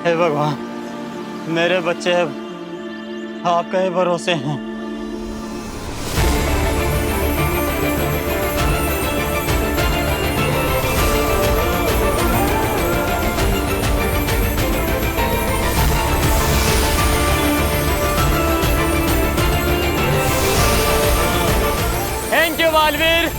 हे भगवान, मेरे बच्चे आपके ही भरोसे हैं। Thank you Baalveer.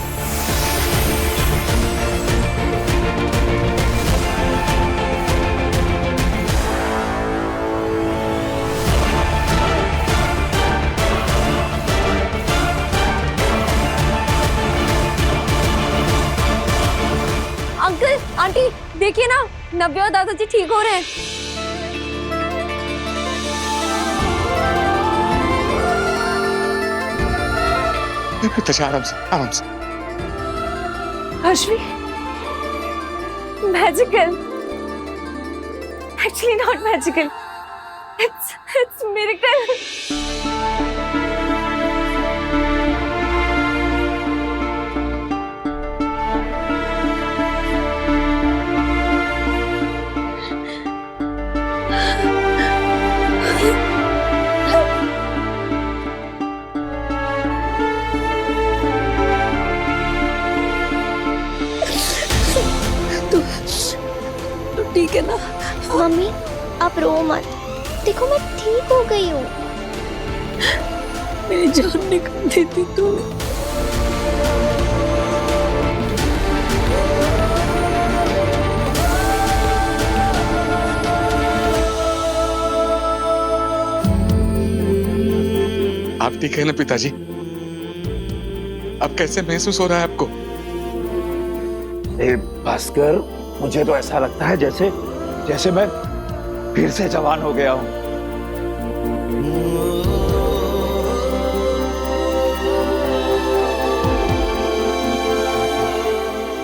Uncle aunty देखिए ना, नव्या और दादाजी ठीक हो रहे हैं। पिताजी आराम से, आराम से। Harshvi, magical, actually not magical, it's miracle. ठीक है ना? मम्मी आप रो मत, देखो मैं ठीक हो गई हूँ। मेरी जान निकाल दी थी तूने। आप ठीक है ना पिताजी? अब कैसे महसूस हो रहा है आपको? भास्कर, मुझे तो ऐसा लगता है जैसे मैं फिर से जवान हो गया हूं।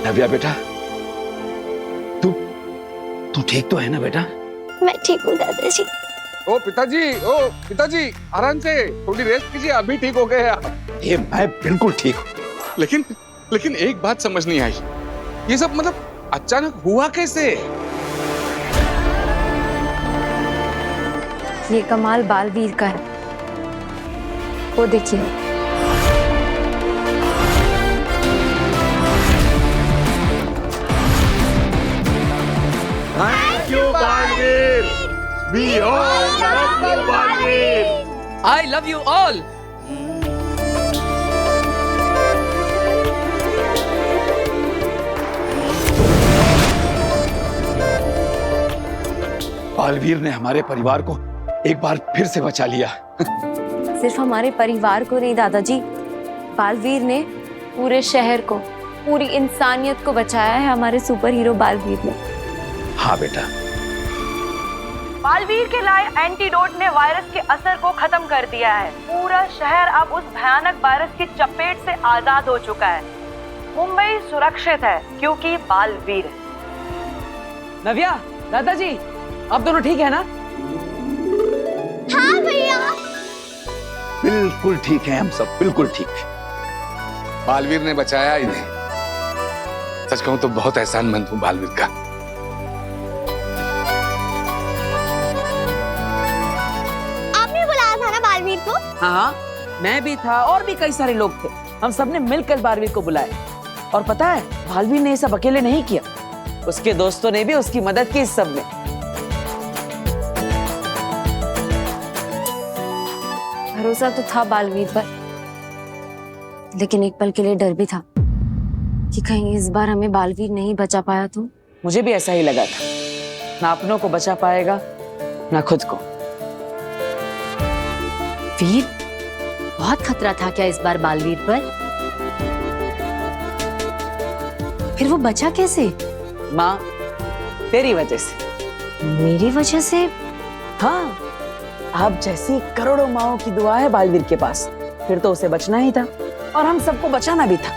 नव्या बेटा, तू ठीक तो है ना बेटा? मैं ठीक हूँ दादाजी। ओ पिताजी आराम से, थोड़ी रेस्ट कीजिए, अभी ठीक हो गए आप। ये मैं बिल्कुल ठीक हूँ। लेकिन एक बात समझ नहीं आई, ये सब मतलब अचानक हुआ कैसे? ये कमाल बालवीर का है, वो देखिए। Thank you Baalveer. We all love you Baalveer. I love you all. Baalveer ने हमारे परिवार को एक बार फिर से बचा लिया। सिर्फ हमारे परिवार को नहीं दादाजी, बालवीर ने पूरे शहर को, पूरी इंसानियत को बचाया है हमारे सुपर हीरो बालवीर ने। हाँ बेटा। बालवीर के लाए एंटीडोट ने वायरस के असर को खत्म कर दिया है। पूरा शहर अब उस भयानक वायरस की चपेट से आजाद हो चुका है। मुंबई सुरक्षित है क्योंकि बालवीर है। नव्या, दादाजी, अब दोनों ठीक है ना? हाँ भैया। बिल्कुल ठीक है, हम सब बिल्कुल ठीक। बालवीर ने बचाया इन्हें। सच कहूं तो बहुत एहसानमंद हूं बालवीर का। आपने बुलाया था ना बालवीर को? हाँ, मैं भी था और भी कई सारे लोग थे। हम सबने मिलकर बालवीर को बुलाया। और पता है, बालवीर ने ये सब अकेले नहीं किया, उसके दोस्तों ने भी उसकी मदद की इस सब में। भरोसा तो था बालवीर पर, लेकिन एक पल के लिए डर भी था कि कहीं इस बार हमें बालवीर नहीं बचा पाया तो। मुझे भी ऐसा ही लगा था, ना अपनों को बचा पाएगा ना खुद को। वीर, बहुत खतरा था क्या इस बार बालवीर पर? फिर वो बचा कैसे? माँ, तेरी वजह से। मेरी वजह से? हाँ, आप जैसी करोड़ों माओं की दुआ है बालवीर के पास, फिर तो उसे बचना ही था और हम सबको बचाना भी था।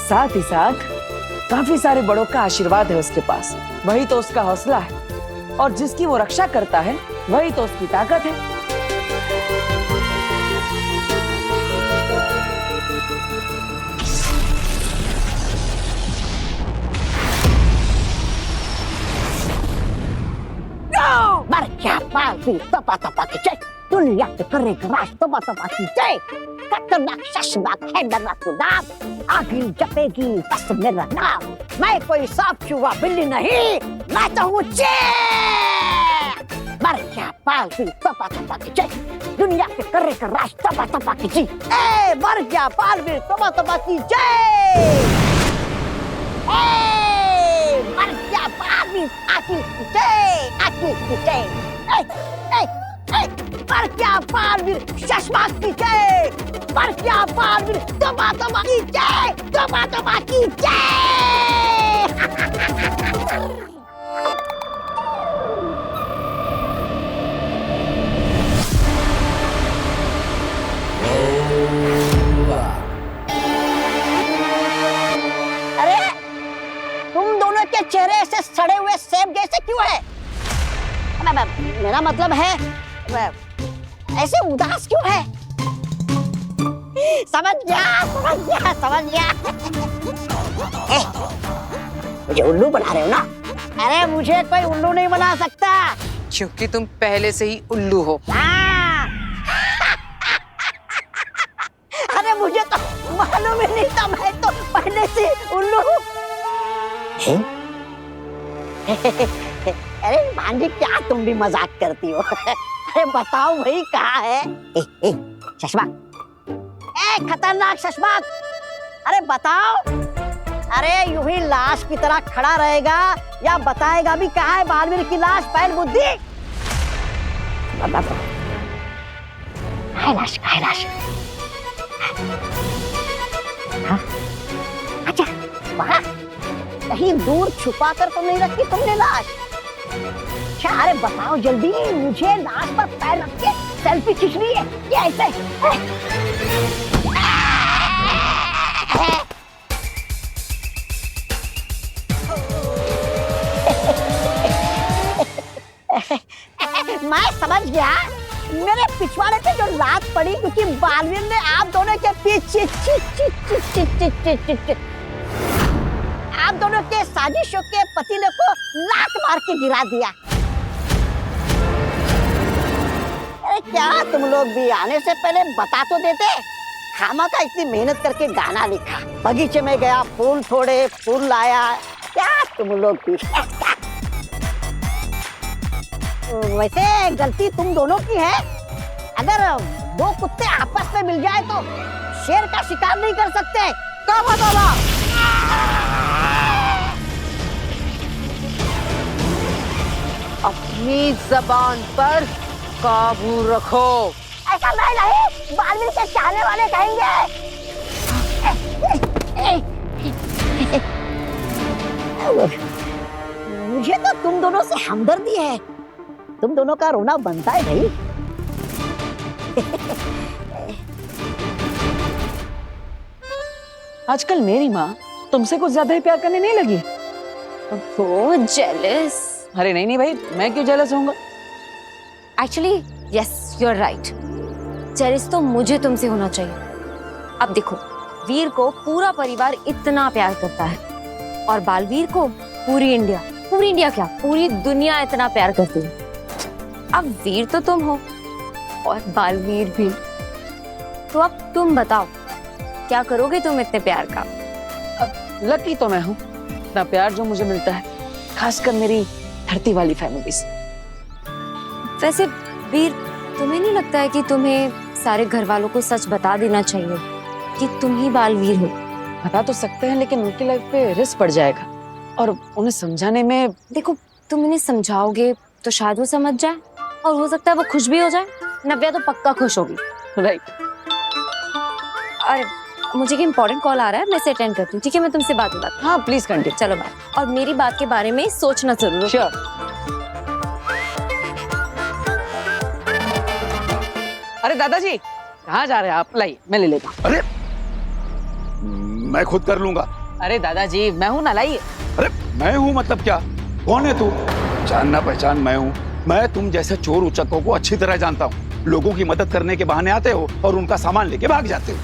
साथ ही साथ काफी सारे बड़ों का आशीर्वाद है उसके पास, वही तो उसका हौसला है। और जिसकी वो रक्षा करता है वही तो उसकी ताकत है। बालवीर तपा तपा की जय, दुनिया के करेगा राज तपा तपा की जय। खतरनाक शशनाक है मेरा खुदाम, आगे जपेगी बस मेरा नाम। मैं कोई सांप चूहा बिल्ली नहीं, मैं तो हूँ चेक। मर गया बालवीर तपा तपा की जय, दुनिया के करेगा राज तपा तपा की जय। ए मर गया बालवीर तपा तपा की जय। मर गया बालवीर आकी की जय, आकी की जय। मर गया बालवीर शशनाक की जय, मर गया बालवीर तपा तपा की जय, तपा तपा की जय। अरे तुम दोनों के चेहरे ऐसे सड़े हुए सेब जैसे क्यों है? मेरा मतलब है ऐसे उदास क्यों है? समझ गया समझ गया समझ गया। मुझे उल्लू बना रहे हो ना? अरे मुझे कोई उल्लू नहीं बना सकता, क्योंकि तुम पहले से ही उल्लू हो। अरे मुझे तो मालूम ही नहीं था, मैं तो पहले से उल्लू हूँ। अरे भांजी क्या तुम भी मजाक करती हो? अरे बताओ वही कहाँ है? शशबाग, खतरनाक शशबाग, अरे बताओ। अरे यूं ही लाश की तरह खड़ा रहेगा या बताएगा भी कहाँ है बालवीर की लाश? पैर बुद्धि लाश कहाँ है लाश? हाँ? अच्छा वहाँ कहीं दूर छुपा कर तो नहीं रखी तुमने लाश? अच्छा अरे बताओ जल्दी, मुझे लाश पर पैर रख के सेल्फी खींचनी है ये ऐसे? मैं समझ गया, मेरे पिछवाड़े पे जो लात पड़ी क्योंकि बालवीर ने आप दोनों के पीछे आप दोनों के साजिशों के पतीले को लात मार के गिरा दिया। अरे क्या तुम लोग भी आने से पहले बता तो देते? खामा का इतनी मेहनत करके गाना लिखा, बगीचे में गया फूल तोड़े फूल लाया, क्या तुम लोग भी? वैसे गलती तुम दोनों की है। अगर दो कुत्ते आपस में मिल जाए तो शेर का शिकार नहीं कर सकते। कब बताओ? अपनी जबान पर काबू रखो। ऐसा नहीं, बालवीर के चाहने वाले कहेंगे। मुझे तो तुम दोनों से हमदर्दी है, तुम दोनों का रोना बनता है भाई। आजकल मेरी माँ तुमसे कुछ ज्यादा ही प्यार करने नहीं लगी? वो जेलस। अरे नहीं नहीं भाई, मैं क्यों जेलस होऊंगा? Actually yes you are right, jealous तो मुझे तुमसे होना चाहिए। अब देखो, वीर को पूरा परिवार इतना प्यार करता है और बालवीर को पूरी इंडिया क्या पूरी दुनिया इतना प्यार करती है। अब वीर तो तुम हो और बालवीर भी, तो अब तुम बताओ क्या करोगे तुम इतने प्यार का? अब लकी तो मैं हूँ, इतना प्यार जो मुझे मिलता है, खासकर मेरी धरती वाली फैमिली से। वैसे वीर, तुम्हें नहीं लगता है कि तुम्हें सारे घर वालों को सच बता देना चाहिए कि तुम ही बालवीर हो? बता तो सकते हैं, लेकिन उनकी लाइफ पे रिस्क पड़ जाएगा और उन्हें समझाने में। देखो, तुम इन्हें समझाओगे तो शायद वो समझ जाए और हो सकता है वो खुश भी हो जाए। नव्या तो पक्का खुश होगी। राइट। अरे मुझे एक इम्पोर्टेंट कॉल आ रहा है, मैं इसे अटेंड करती हूँ, ठीक है? मैं तुमसे बात करती हूँ। हाँ प्लीज कंटिन्यू। चलो बाय। और मेरी बात के बारे में सोचना जरूर। श्योर। अरे दादाजी कहाँ जा रहे हैं आप? लाइए मैं ले लेता हूँ। अरे मैं खुद कर लूंगा। अरे दादाजी मैं हूँ ना, लाइए। अरे मैं हूँ मतलब क्या? कौन है तू? जानना पहचान मैं हूँ। मैं तुम जैसे चोर उचक्कों को अच्छी तरह जानता हूँ। लोगों की मदद करने के बहाने आते हो और उनका सामान लेके भाग जाते हो।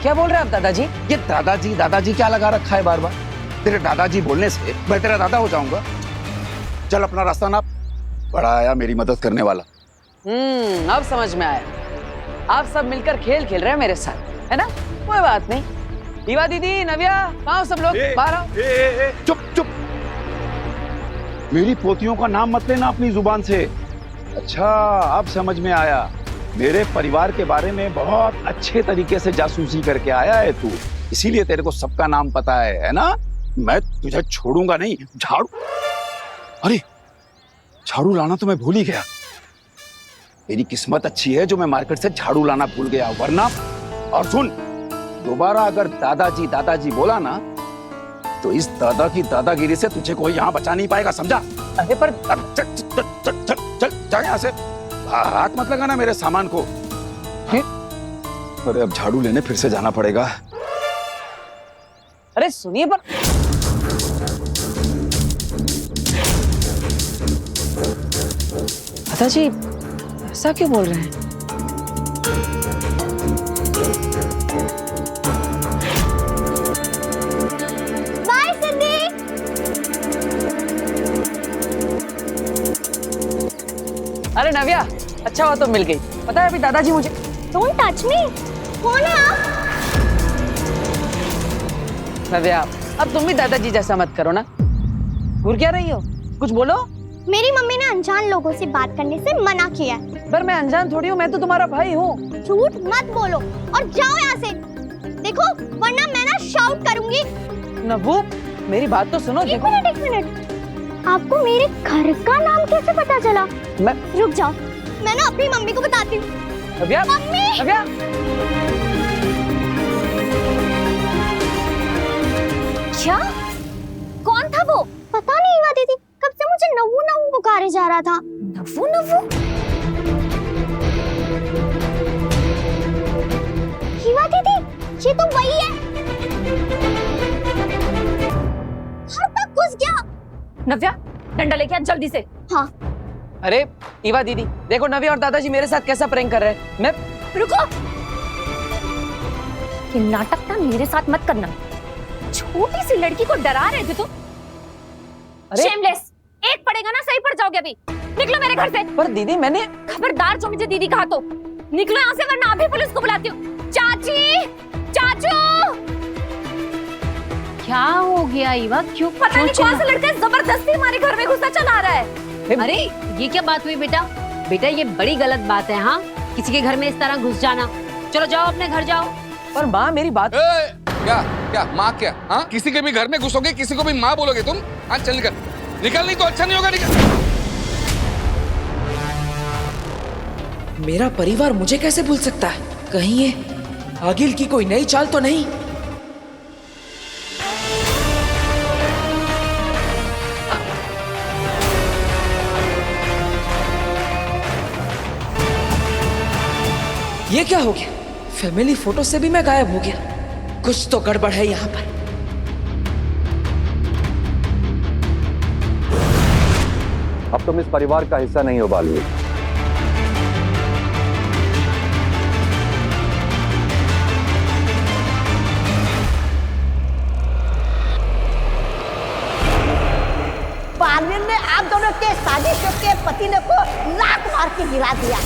क्या बोल रहे हैं आप दादाजी? ये दादाजी क्या लगा रखा है बार बार? तेरे दादाजी बोलने से मैं तेरा दादा हो जाऊंगा? चल अपना रास्ता नाप, बड़ा आया मेरी मदद करने वाला। अब समझ में आया। आप सब मिलकर खेल खेल रहे हैं मेरे साथ, है ना? कोई बात नहीं। ईवा दीदी, नव्या, कहाँ हो सब लोग? बाहर आओ। चुप चुप, मेरी पोतियों का नाम मत लेना अपनी जुबान से। अच्छा, अब समझ में आया। मेरे परिवार के बारे में बहुत अच्छे तरीके से जासूसी करके आया है तू, इसीलिए तेरे को सबका नाम पता है ना? मैं तुझे छोड़ूंगा नहीं। झाड़ू, अरे झाड़ू लाना तो मैं भूल ही गया। मेरी किस्मत अच्छी है जो मैं मार्केट से झाड़ू लाना भूल गया, वरना। और सुन, दोबारा अगर दादाजी दादाजी बोला ना तो इस दादा की दादागिरी से तुझे कोई यहाँ बचा नहीं पाएगा, समझा? अरे पर चल चल चल चल चल जा यहाँ से। हाथ मत लगाना मेरे सामान को। अरे अब झाड़ू लेने फिर से जाना पड़ेगा। अरे सुनिए पर, दादाजी ऐसा क्यों बोल रहे हैं? बाय सिद्धि। अरे नव्या, अच्छा हुआ तो मिल गई। पता है अभी दादाजी मुझे। Don't touch me. कौन है आप? नव्या, अब तुम भी दादाजी जैसा मत करो ना। घूर क्या रही हो? कुछ बोलो। मेरी मम्मी ने अनजान लोगों से बात करने से मना किया है। पर मैं अनजान थोड़ी हूँ, मैं तो तुम्हारा भाई हूँ। झूठ मत बोलो और जाओ यहाँ से। देखो वरना मैं ना शाउट करूंगी। नभू, मेरी बात तो सुनो। एक मिनट। आपको मेरे घर का नाम कैसे पता चला? मैं रुक जाओ, मैं ना अपनी मम्मी को बताती हूँ। नव्या, मम्मी! नव्या। क्या? कौन था वो? पता नहीं ईवा दीदी, कब से मुझे नव्वू नव्वू पुकारे जा रहा था। नव्वू नव्वू? ईवा दीदी, ये तो वही है। हर तक घुस गया। नव्या, डंडा लेके आ जल्दी से। हाँ। अरे ईवा दीदी, देखो नव्या और दादाजी मेरे साथ कैसा प्रैंक कर रहे हैं। मैं रुको, ये नाटक ना मेरे साथ मत करना। छोटी सी लड़की को डरा रहे थे तुम। शेमलेस, एक पड़ेगा ना सही पड़ जाओगे अभी। निकलो मेरे घर से। पर दीदी मैंने। खबरदार जो मुझे दीदी कहा तो निकलो यहाँ से, वरना अभी पुलिस को बुलाती हूँ। चाची, चाचू। क्या हो गया ईवा? क्यों? पता नहीं कौन सा लड़का जबरदस्ती हमारे घर में घुसा चला रहा है। अरे ये क्या बात हुई बेटा? बेटा ये बड़ी गलत बात है। हाँ, किसी के घर में इस तरह घुस जाना। चलो जाओ अपने घर जाओ। पर माँ मेरी बात। क्या क्या माँ क्या? हाँ, किसी के भी घर में घुसोगे, किसी को भी माँ बोलोगे तुम? हाँ चल निकल, निकल, नहीं तो अच्छा नहीं होगा। निकल। मेरा परिवार मुझे कैसे भूल सकता है? कहीं ये आगिल की कोई नई चाल तो नहीं? ये क्या हो गया? फैमिली फोटो से भी मैं गायब हो गया। कुछ तो गड़बड़ है यहाँ पर। अब तुम इस परिवार का हिस्सा नहीं हो बालवीर। बालवीर ने आप दोनों के साजिशों के पतीले को लात मार के गिरा दिया।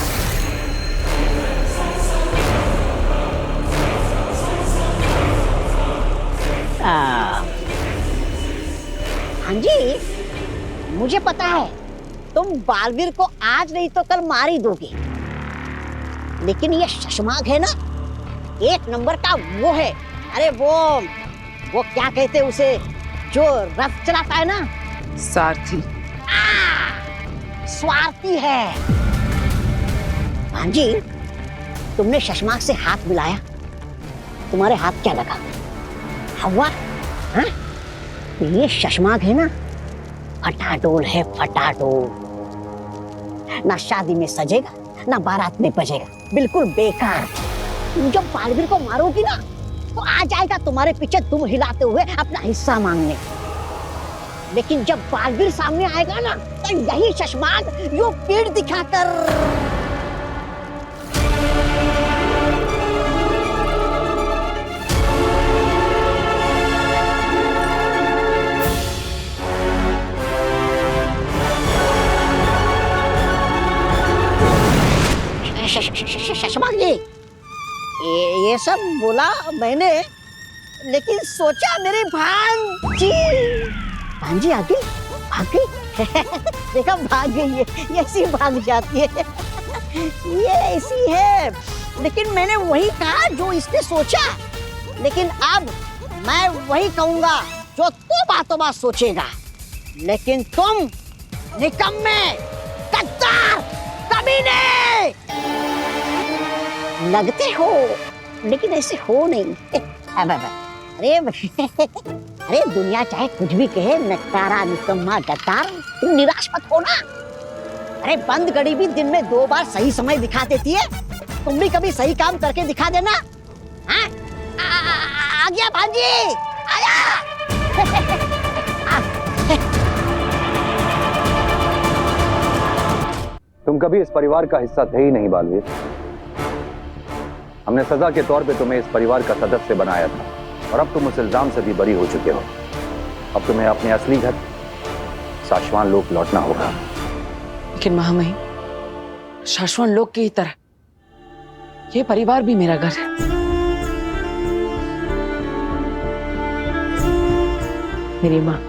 हाँ जी, मुझे पता है तुम बालवीर को आज नहीं तो कल मार ही दोगे, लेकिन ये शशमाग है ना, एक नंबर का वो है। अरे वो क्या कहते हैं उसे, जो रथ चलाता है ना? सारथी। स्वार्थी है। हाँ जी, तुमने शशमाग से हाथ मिलाया, तुम्हारे हाथ क्या लगा? हवा? हाँ? ये शशमाग है ना, फटाडोल है, फटाडोल। ना शादी में सजेगा, ना बारात में बजेगा, बिल्कुल बेकार। तुम जब बालवीर को मारोगी ना, तो आ जाएगा तुम्हारे पीछे दुम हिलाते हुए अपना हिस्सा मांगने। लेकिन जब बालवीर सामने आएगा ना, तो यही शशमाग यूं पीठ दिखाकर शशमाक जी, ये सब बोला मैंने, लेकिन सोचा मेरी भांजी आ गई। देखा भाग गई है, ये ऐसी भाग जाती है, ये ऐसी है। लेकिन मैंने वही कहा जो इसने सोचा, लेकिन अब मैं वही कहूंगा जो तू बातों बात सोचेगा। लेकिन तुम निकम्मे, कद्दार, कमीने लगते हो, लेकिन ऐसे हो नहीं। अरे दुनिया चाहे कुछ भी कहे, नकारा, निकम्मा, गद्दार, तुम निराश मत हो ना। अरे बंद घड़ी भी दिन में 2 बार सही समय दिखा देती है। तुम भी कभी सही काम करके दिखा देना। हाँ? आ गया भांजी, आया। तुम कभी इस परिवार का हिस्सा थे ही नहीं बालवीर। हमने सजा के तौर पे तुम्हें इस परिवार का सदस्य बनाया था, और अब तुम उस इल्जाम से भी बरी हो चुके हो। अब तुम्हें अपने असली घर शाश्वान लोक लौटना होगा। लेकिन महामहिम, शाश्वान लोक की तरह ये परिवार भी मेरा घर है। मेरी माँ,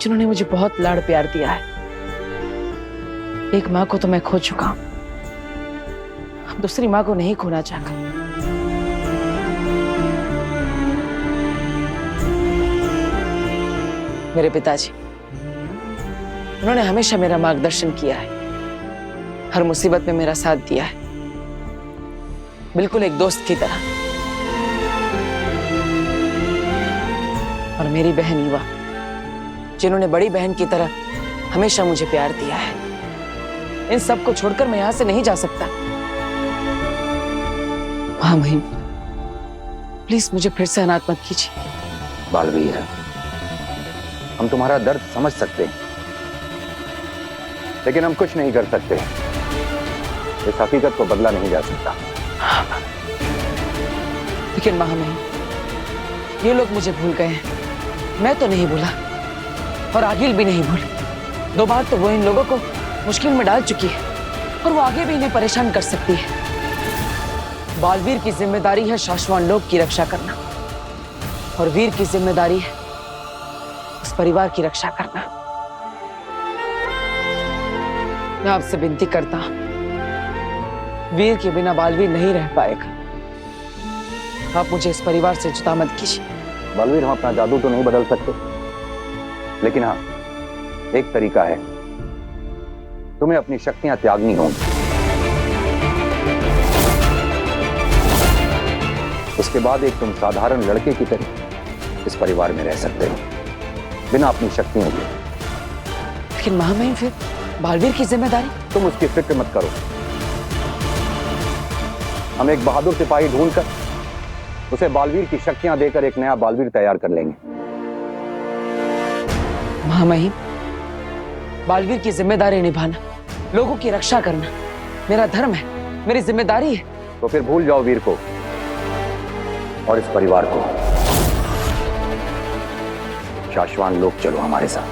जिन्होंने मुझे बहुत लाड़ प्यार दिया है, एक माँ को तो मैं खो चुका हूं, अब दूसरी माँ को नहीं खोना चाहता। मेरे पिताजी, उन्होंने हमेशा मेरा मार्गदर्शन किया है, हर मुसीबत में मेरा साथ दिया है, बिल्कुल एक दोस्त की तरह। और मेरी बहन ईवा, जिन्होंने बड़ी बहन की तरह हमेशा मुझे प्यार दिया है। इन सब को छोड़कर मैं यहां से नहीं जा सकता। महामहिम, प्लीज मुझे फिर से अनाथ मत कीजिए। बालवीर, हम तुम्हारा दर्द समझ सकते हैं, लेकिन हम कुछ नहीं कर सकते। इस हकीकत को बदला नहीं जा सकता। लेकिन महामहिम, ये लोग मुझे भूल गए हैं, मैं तो नहीं भूला, और आगिल भी नहीं भूली। 2 बार तो वो इन लोगों को मुश्किल में डाल चुकी है, और वो आगे भी इन्हें परेशान कर सकती है। बालवीर की जिम्मेदारी है शाश्वान लोक की रक्षा करना, और वीर की जिम्मेदारी है उस परिवार की रक्षा करना। मैं आपसे विनती करता हूं, वीर के बिना बालवीर नहीं रह पाएगा। आप मुझे इस परिवार से जुदा मत कीजिए। बालवीर, हम अपना जादू तो नहीं बदल सकते, लेकिन हाँ, एक तरीका है। तुम्हें अपनी शक्तियां त्यागनी होंगी। उसके बाद एक तुम साधारण लड़के की तरह इस परिवार में रह सकते हो, बिना अपनी शक्तियों के। लेकिन महामहिम, फिर बालवीर की जिम्मेदारी? तुम उसकी फिक्र मत करो। हम एक बहादुर सिपाही ढूंढकर उसे बालवीर की शक्तियां देकर एक नया बालवीर तैयार कर लेंगे। महामहिम, बालवीर की जिम्मेदारी निभाना, लोगों की रक्षा करना मेरा धर्म है, मेरी जिम्मेदारी है। तो फिर भूल जाओ वीर को और इस परिवार को। शाश्वान लोक चलो हमारे साथ।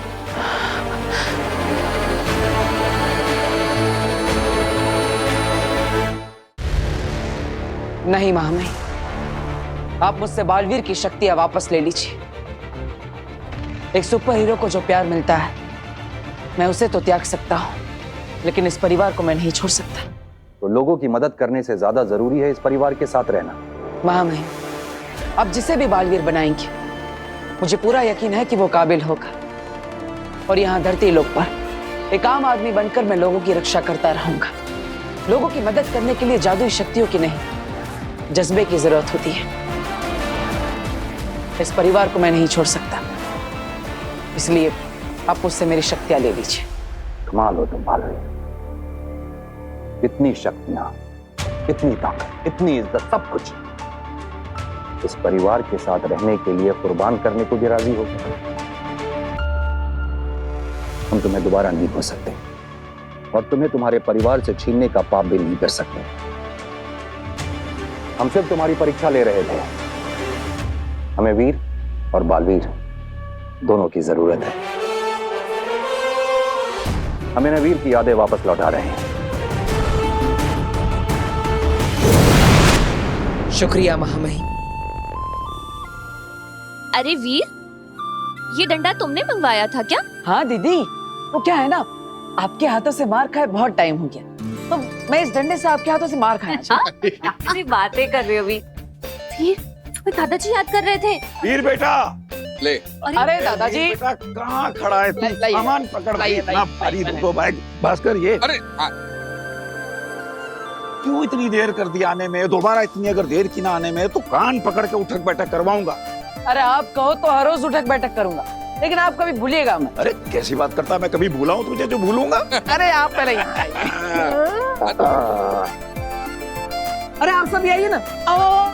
नहीं महामहिम, आप मुझसे बालवीर की शक्तियां वापस ले लीजिए। एक सुपर हीरो को जो प्यार मिलता है, मैं उसे तो त्याग सकता हूं, लेकिन इस परिवार को मैं नहीं छोड़ सकता। तो लोगों की मदद करने से ज्यादा जरूरी है इस परिवार के साथ रहना। महामहिम, आप जिसे भी बालवीर बनाएंगे, मुझे पूरा यकीन है कि वो काबिल होगा, और यहाँ धरती लोक पर एक आम आदमी बनकर मैं लोगों की रक्षा करता रहूंगा। लोगों की मदद करने के लिए जादुई शक्तियों की नहीं, जज्बे की जरूरत होती है। इस परिवार को मैं नहीं छोड़ सकता, इसलिए आप मुझसे मेरी शक्तियां ले लीजिए। कमाल हो तुम बालवीर, इतनी शक्तियां, इतनी ताकत, इतनी इज्जत, सब कुछ इस परिवार के साथ रहने के लिए कुर्बान करने को भी राजी हो गए। हम तुम्हें दोबारा नहीं खो सकते, और तुम्हें तुम्हारे परिवार से छीनने का पाप भी नहीं कर सकते। हम सिर्फ तुम्हारी परीक्षा ले रहे थे। हमें वीर और बालवीर दोनों की जरूरत है। हम इन्हें वीर की यादें वापस लौटा रहे हैं। शुक्रिया महामहिम। अरे वीर, ये डंडा तुमने मंगवाया था क्या? हाँ दीदी, वो क्या है ना, आपके हाथों से मार खाए बहुत टाइम हो गया, तो मैं इस डंडे से आपके हाथों से मार खाया चाहती हूँ। अरे बातें कर रहे हो वीर? वीर, तुम्हें दादाजी याद कर रहे थे। वीर बेटा, ले। अरे दादाजी, बेटा कहाँ खड़ा है तू? लाइए, सामान पकड़ लाइए, इतना भारी तुमको बैग। भास्कर, ये अरे क्यों इतनी देर कर दी आने में? दोबारा इतनी अगर देर की ना आने में तो कान पकड़ के उठक बैठक करवाऊंगा। अरे आप कहो तो हर रोज उठक बैठक करूंगा, लेकिन आप कभी भूलिएगा मैं। अरे कैसी बात करता, मैं कभी भूला हूँ तुझे जो भूलूंगा? अरे आप पहले यहाँ आइए। अरे आप सब आइए ना। आओ।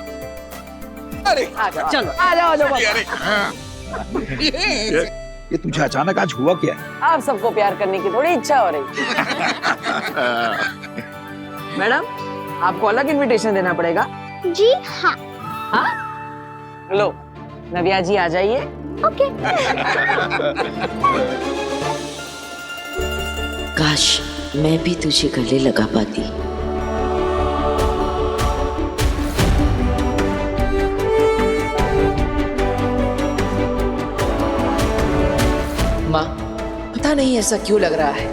अरे आ जाओ, चलो। आ जाओ, आ जाओ। ये तुझे अचानक आज हुआ क्या है? आप सबको प्यार करने की थोड़ी इच्छा हो रही। मैडम, आपको अलग इनविटेशन देना पड़ेगा। जी हाँ। हाँ? लो, नव्या जी आ जाइए। ओके। काश मैं भी तुझे गले लगा पाती। माँ, पता नहीं ऐसा क्यों लग रहा है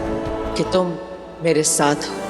कि तुम मेरे साथ हो।